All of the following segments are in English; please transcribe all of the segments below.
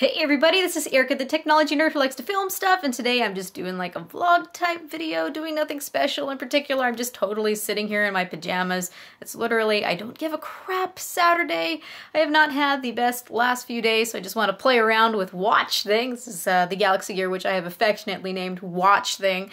Hey everybody, this is Erica, the technology nerd who likes to film stuff, and today I'm just doing like a vlog type video, doing nothing special in particular. I'm just totally sitting here in my pajamas. It's literally, I don't give a crap Saturday. I have not had the best last few days, so I just want to play around with Watch Thing. This is the Galaxy Gear, which I have affectionately named Watch Thing.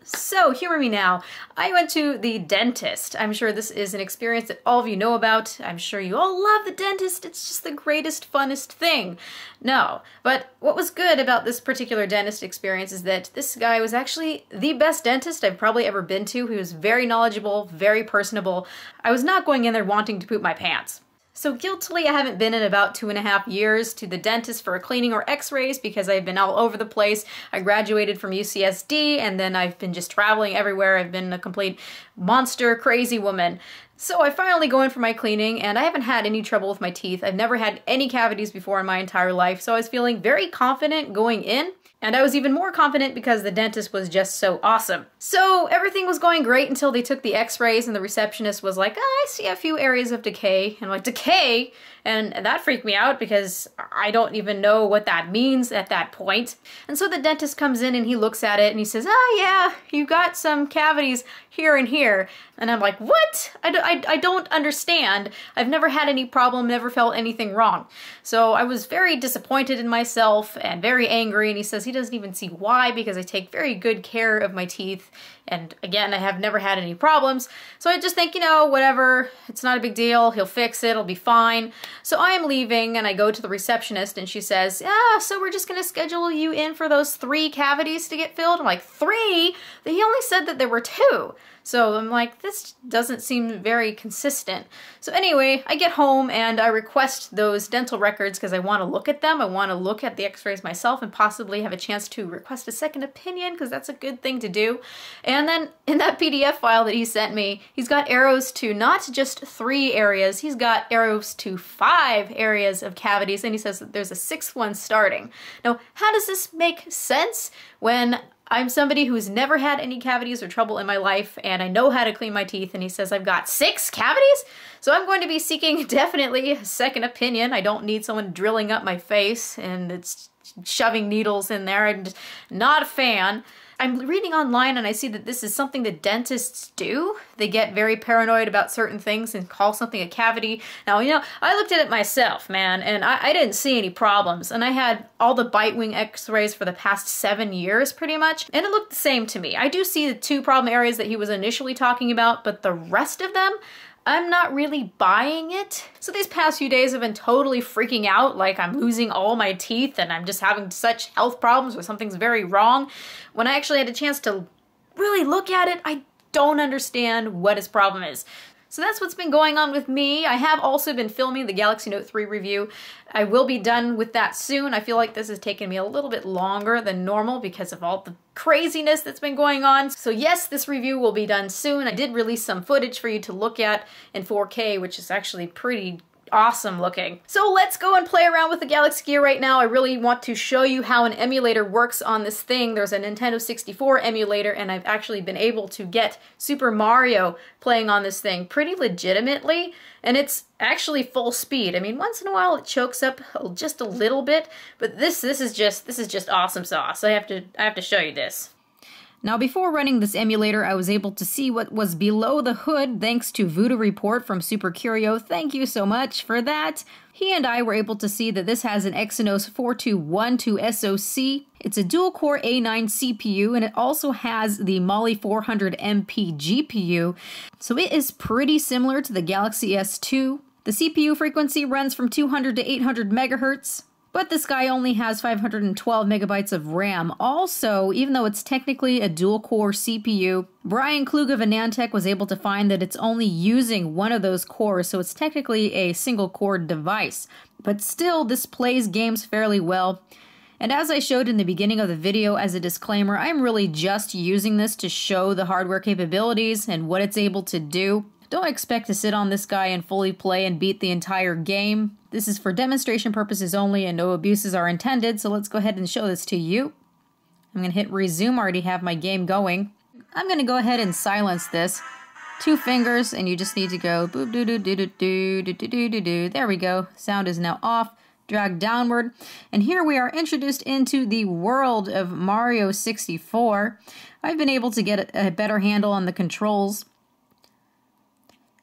So, humor me now. I went to the dentist. I'm sure this is an experience that all of you know about. I'm sure you all love the dentist. It's just the greatest, funnest thing. No, but what was good about this particular dentist experience is that this guy was actually the best dentist I've probably ever been to. He was very knowledgeable, very personable. I was not going in there wanting to poop my pants. So guiltily, I haven't been in about 2.5 years to the dentist for a cleaning or x-rays because I've been all over the place. I graduated from UCSD and then I've been just traveling everywhere. I've been a complete monster, crazy woman. So I finally go in for my cleaning and I haven't had any trouble with my teeth. I've never had any cavities before in my entire life, so I was feeling very confident going in. And I was even more confident because the dentist was just so awesome. So everything was going great until they took the x-rays and the receptionist was like, oh, I see a few areas of decay. And I'm like, decay? And that freaked me out because I don't even know what that means at that point. And so the dentist comes in and he looks at it and he says, oh yeah, you got some cavities here and here. And I'm like, what? I don't understand. I've never had any problem, never felt anything wrong. So I was very disappointed in myself and very angry, and he says he doesn't even see why because I take very good care of my teeth. And again, I have never had any problems. So I just think, you know, whatever, it's not a big deal. He'll fix it, it'll be fine. So I'm leaving and I go to the receptionist and she says, yeah, so we're just gonna schedule you in for those 3 cavities to get filled. I'm like, 3? He only said that there were 2. So I'm like, this doesn't seem very consistent. So anyway, I get home and I request those dental records because I want to look at them. I want to look at the x-rays myself and possibly have a chance to request a second opinion because that's a good thing to do. And then in that PDF file that he sent me, he's got arrows to not just 3 areas, he's got arrows to 5 areas of cavities, and he says that there's a 6th one starting. Now, how does this make sense when I'm somebody who's never had any cavities or trouble in my life, and I know how to clean my teeth, and he says I've got 6 cavities? So I'm going to be seeking definitely a second opinion. I don't need someone drilling up my face and it's shoving needles in there. I'm just not a fan. I'm reading online and I see that this is something that dentists do. They get very paranoid about certain things and call something a cavity. Now, you know, I looked at it myself, man, and I didn't see any problems. And I had all the bite wing x-rays for the past 7 years, pretty much, and it looked the same to me. I do see the 2 problem areas that he was initially talking about, but the rest of them, I'm not really buying it. So these past few days I've been totally freaking out, like I'm losing all my teeth and I'm just having such health problems or something's very wrong. When I actually had a chance to really look at it, I don't understand what his problem is. So that's what's been going on with me. I have also been filming the Galaxy Note 3 review. I will be done with that soon. I feel like this has taken me a little bit longer than normal because of all the craziness that's been going on. So yes, this review will be done soon. I did release some footage for you to look at in 4K, which is actually pretty awesome looking. So let's go and play around with the Galaxy Gear right now. I really want to show you how an emulator works on this thing. There's a Nintendo 64 emulator and I've actually been able to get Super Mario playing on this thing pretty legitimately, and it's actually full speed. I mean, once in a while it chokes up just a little bit, but this is just awesome sauce. I have to show you this. Now, before running this emulator, I was able to see what was below the hood thanks to Voodoo Report from Super Curio. Thank you so much for that. He and I were able to see that this has an Exynos 4212 SoC. It's a dual-core A9 CPU, and it also has the Mali 400MP GPU, so it is pretty similar to the Galaxy S2. The CPU frequency runs from 200 to 800 megahertz. But this guy only has 512 megabytes of RAM. Also, even though it's technically a dual-core CPU, Brian Klug of Anantech was able to find that it's only using one of those cores, so it's technically a single-core device. But still, this plays games fairly well. And as I showed in the beginning of the video as a disclaimer, I'm really just using this to show the hardware capabilities and what it's able to do. Don't expect to sit on this guy and fully play and beat the entire game. This is for demonstration purposes only and no abuses are intended, so let's go ahead and show this to you. I'm going to hit resume, I already have my game going. I'm going to go ahead and silence this. 2 fingers and you just need to go boop doo doo doo doo doo doo doo doo doo. There we go. Sound is now off. drag downward. And here we are introduced into the world of Mario 64. I've been able to get a better handle on the controls.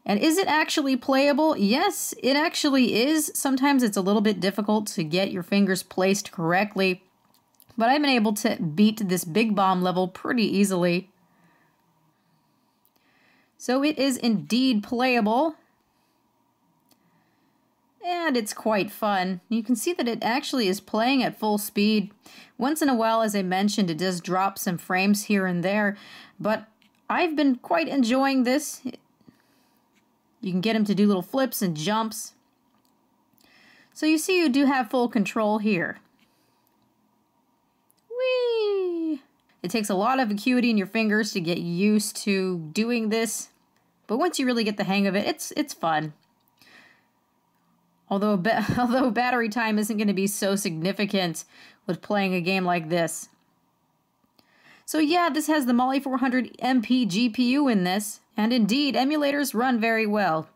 And is it actually playable? Yes, it actually is. Sometimes it's a little bit difficult to get your fingers placed correctly, but I've been able to beat this big bomb level pretty easily. So it is indeed playable. And it's quite fun. You can see that it actually is playing at full speed. Once in a while, as I mentioned, it does drop some frames here and there, but I've been quite enjoying this. You can get him to do little flips and jumps. So you see you do have full control here. Whee! It takes a lot of acuity in your fingers to get used to doing this, but once you really get the hang of it, it's fun. Although battery time isn't going to be so significant with playing a game like this. So yeah, this has the Mali 400 MP GPU in this, and indeed, emulators run very well.